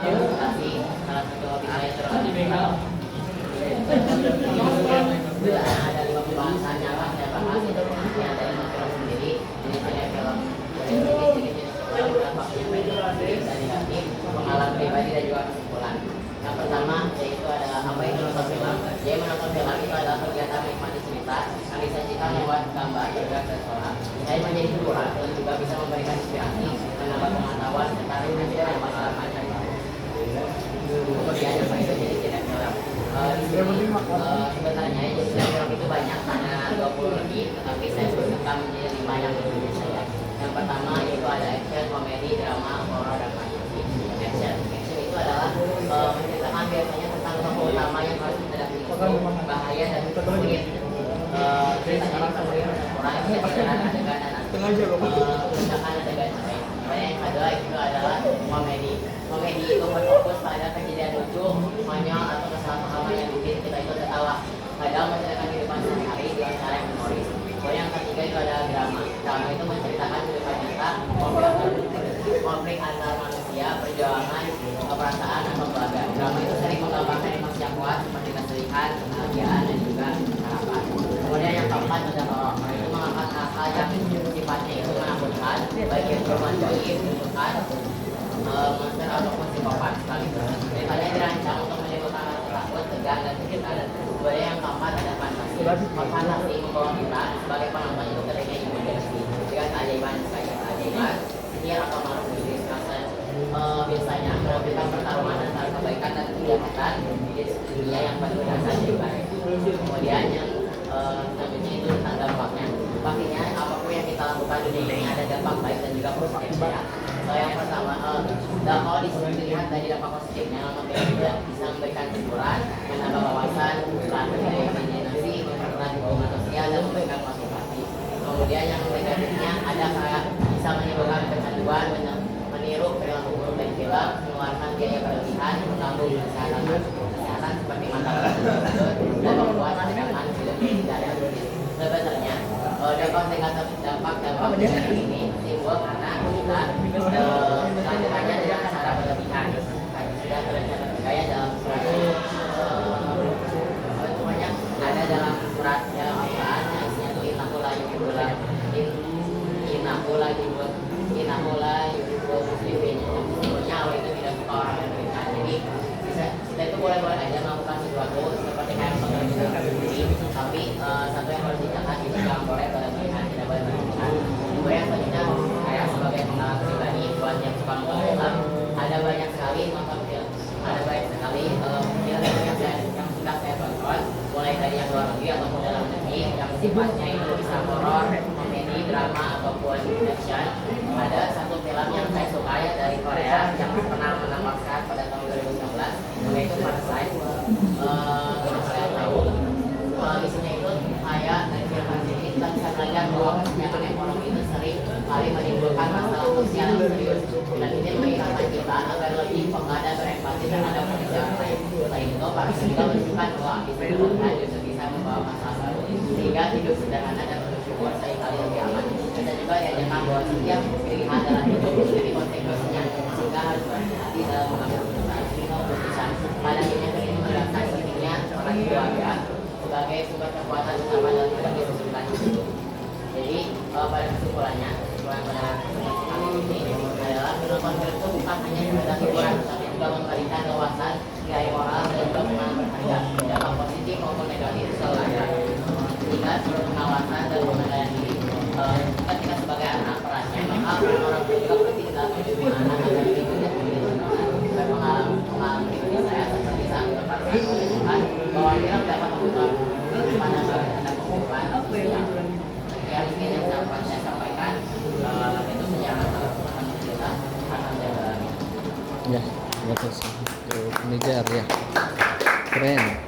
presentasi salah satu hobi saya terkenal. Ada 5 pembahasan yang akan saya bahas, itu ada 5 film sendiri. Jadi saya film dari pengalaman pribadi dan juga kesimpulan. Yang pertama yaitu adalah apa itu menonton film. Jadi menonton film itu adalah kegiatan menikmati cerita yang disajikan lewat gambar, juga suara. Saya menjadi hiburan dan juga bisa memberikan inspirasi, menambah pengetahuan serta refleksi dan pengalaman yang baru. Kemudian yang itu jadi tidak film. Sebenarnya jadi film itu banyak, hanya 20 lebih, tetapi saya sebutkan menjadi 5 yang lebih saya. Yang pertama yaitu ada action, komedi, drama, horor, dan fantasi. Action itu adalah menceritakan biasanya tentang tokoh utama yang harus menghadapi bahaya dan sulit. Ceritanya orang yang berjalan adegan dan menceritakan adegan lain. Yang kedua itu adalah komedi. Komedi itu berfokus pada kejadian lucu, konyol atau kesalahpahaman yang bikin kita itu tertawa. Kadang menceritakan kehidupan sehari-hari dengan cara yang memoris. Yang ketiga itu adalah drama. Drama itu menceritakan kehidupan nyata, konflik antar manusia, perjuangan, perasaan, atau keluarga. Drama itu sering menggambarkan emosi yang kuat seperti kesedihan, kebahagiaan, dan juga harapan. Kemudian yang keempat adalah horor. Itu mengangkat hal-hal yang sifatnya itu menakutkan, baik itu romantis, kutukan, monster ataupun psikopat sekaligus. Daripada dirancang untuk menimbulkan rasa takut, tegang, dan sekitar. Kemudian yang keempat ada fantasi. Fantasi membawa kita sebagai penonton itu teringat imajinasi dengan keajaiban, sihir atau makhluk mistis. Biasanya menampilkan pertarungan antara kebaikan dan kejahatan di dunia yang penuh dengan keajaiban. Kemudian yang selanjutnya itu tentang dampaknya. Pastinya apapun yang kita lakukan di dunia ini ada dampak baik dan juga positifnya. Yang pertama, kalau dilihat dari dampak positifnya, nonton film juga bisa memberikan hiburan, menambah wawasan, melatih daya imajinasi, memperkuat hubungan sosial, dan memberikan motivasi. Kemudian yang negatifnya ada kayak bisa menimbulkan kecanduan, meniru perilaku buruk dan film, mengeluarkan biaya berlebihan, mengganggu kesehatan seperti mata dan membuat tindakan film tidak realistis. Sebenarnya dampak negatif ini timbul karena kita melakukannya dengan cara berlebihan. Sudah terencana gaya dalam surat semuanya ada dalam surat yang Al-Quran yang isinya itu inakula yubul muslimin. Sebenarnya Allah itu tidak suka orang yang beriman. Jadi kita itu boleh-boleh aja melakukan sesuatu seperti kayak pekerjaan sendiri, tapi satu yang harus dicatat itu jangan boleh berlebihan, tidak boleh berlebihan. Kemudian selanjutnya saya sebagai pengalaman pribadi buat yang suka nonton film, ada banyak sekali nonton film, ada banyak sekali film yang sudah saya tonton, mulai dari yang luar negeri ataupun dalam negeri yang sifatnya itu bisa horor, komedi, drama ataupun action. Ada satu film yang saya suka ya dari Korea yang pernah menang Oscar pada tahun 2019, yaitu Parasite. Kalau saya tahu isinya itu kayak dari film ini kita bisa belajar bahwa kesenjangan ekonomi itu sering kali menimbulkan masalah sosial yang serius, dan ini mengingatkan kita agar lebih peka dan berempati terhadap manusia lain. Selain itu, Parasite juga menunjukkan bahwa Tuhan justru bisa membawa masalah baru, sehingga hidup sederhana dan bersyukur seringkali lebih aman. Kita juga diajarkan bahwa setiap pilihan dalam hidup memiliki konsekuensinya, sehingga harus berhati-hati dalam mengambil keputusan. Pada akhirnya ini menerapkan pentingnya orang keluarga sebagai sumber kekuatan utama dalam berbagai kesulitan hidup. Jadi pada kesimpulan pada kali ini adalah menonton film itu bukan hanya sekedar hiburan, tapi juga memberikan wawasan, nilai moral, dan juga pengalaman berharga. Dampak positif maupun negatif selalu ada. Jika pengawasan dan pengendalian diri, ketika sebagai anak perannya, maka orang tua juga penting dalam mendidik anak agar hidup dan pengalaman pribadi saya seperti saat terpaksa menunjukkan bahwa film dapat membuka pandangan terhadap kehidupan yang ingin yang dapat saya sampaikan. Itu sejarah alhamdulillah. Ya, bagus. Tuh, ngejar ya. Keren.